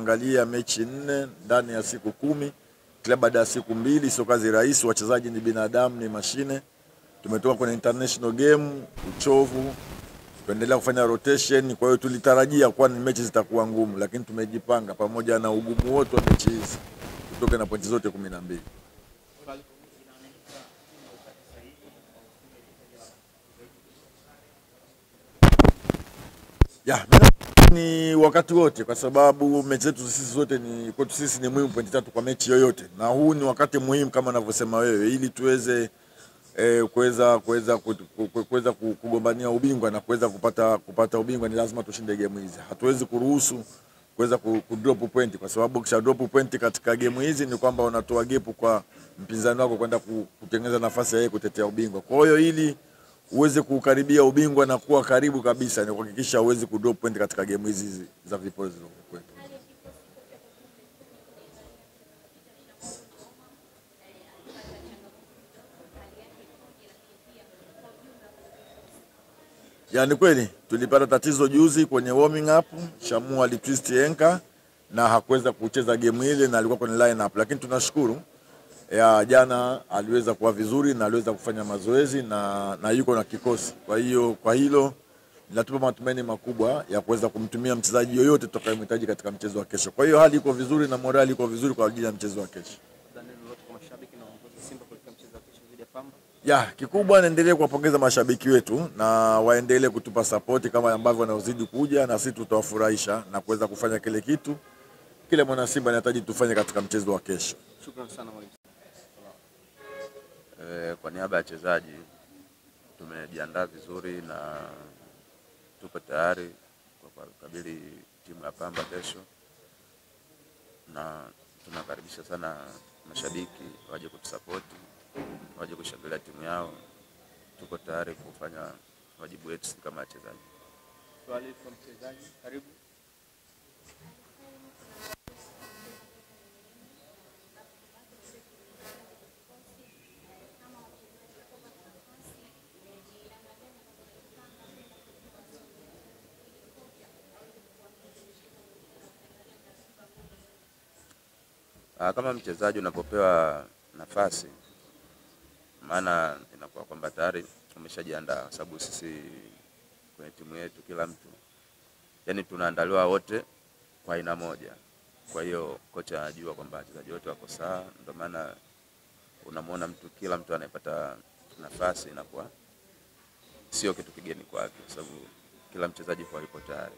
Angalia mechi 4 ndani ya siku 10, kila baada ya siku 2, sio kazi rahisi. Wachezaji ni binadamu, ni mashine. Tumetoka kwenye international game, uchovu, tuendelea kufanya rotation. Kwa hiyo tulitarajia kwa ni mechi zitakuwa ngumu, lakini tumejipanga pamoja na ugumu wote wa mechi hizi kutoka na pointi zote 12. Ni wakati wote, kwa sababu mechi zetu sisi zote ni kwetu sisi ni muhimu pointi 3 kwa mechi yoyote, na huu ni wakati muhimu kama ninavyosema wewe, ili tuweze kuweza kugombania ubingwa na kuweza kupata ubingwa. Ni lazima tushinde game hizi. Hatuwezi kuruhusu kuweza kudrop point, kwa sababu kisha drop point katika game hizi ni kwamba unatoa gap kwa mpinzani wako kwenda kutengeneza nafasi ya yeye kutetea ubingwa. Kwa hiyo ili uweze kukaribia ubingwa na kuwa karibu kabisa, ni kuhakikisha uweze kudrop point katika game hizi za viporo kwetu. Yaani kweli tulipata tatizo juzi kwenye warming up. Shamu alitwist ankle na hakuweza kucheza game ile, na alikuwa kwenye line up, lakini tunashukuru jana aliweza kuwa vizuri na aliweza kufanya mazoezi na yuko na kikosi. Kwa hiyo kwa hilo linatupa matumaini makubwa ya kuweza kumtumia mchezaji yoyote tutakayemhitaji katika mchezo wa kesho. Kwa hiyo hali iko vizuri na morali iko vizuri kwa ajili ya mchezo wa kesho. Kikubwa naendelee kuwapongeza mashabiki wetu na waendelee kutupa support kama ambavyo wanaozidi kuja, na sisi tutawafurahisha na kuweza kufanya kile kitu kile mwana Simba anahitaji tufanye katika mchezo wa kesho. Shukrani sana mwalimu. Kwa niaba ya wachezaji tumejiandaa vizuri na tupo tayari kwa kukabili timu ya Pamba kesho, na tunakaribisha sana mashabiki waje kutusupport, waje kushangilia timu yao. Tuko tayari kufanya wajibu wetu kama wachezaji. Swali kwa mchezaji, karibu. Kama mchezaji unapopewa nafasi, maana inakuwa kwamba tayari umeshajiandaa, sababu sisi kwenye timu yetu kila mtu yani tunaandaliwa wote kwa aina moja. Kwa hiyo kocha anajua kwamba wachezaji wote wako sawa, ndio maana unamuona kila mtu anayepata nafasi inakuwa sio kitu kigeni kwake, sababu kila mchezaji kwa yuko tayari.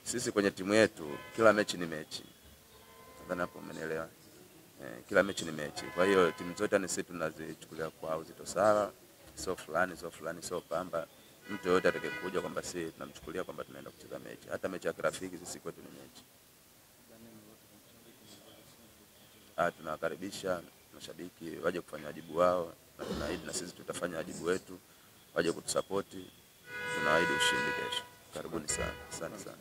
Sisi kwenye timu yetu kila mechi ni mechi. Nadhani hapo umenielewa. Kila mechi ni mechi. Kwa hiyo timu zote ni sisi tunazichukulia kwa uzito sawa. Sio fulani, sio Pamba. Mtu yote atakayekuja kwamba sisi tunamchukulia kwamba tunaenda kucheza mechi. Hata mechi ya kirafiki sisi kwetu ni mechi. Tunawakaribisha mashabiki waje kufanya wajibu wao, na tunaahidi na sisi tutafanya wajibu wetu, waje kutusupport. Tunaahidi ushindi kesho. Karibuni sana. Asante sana.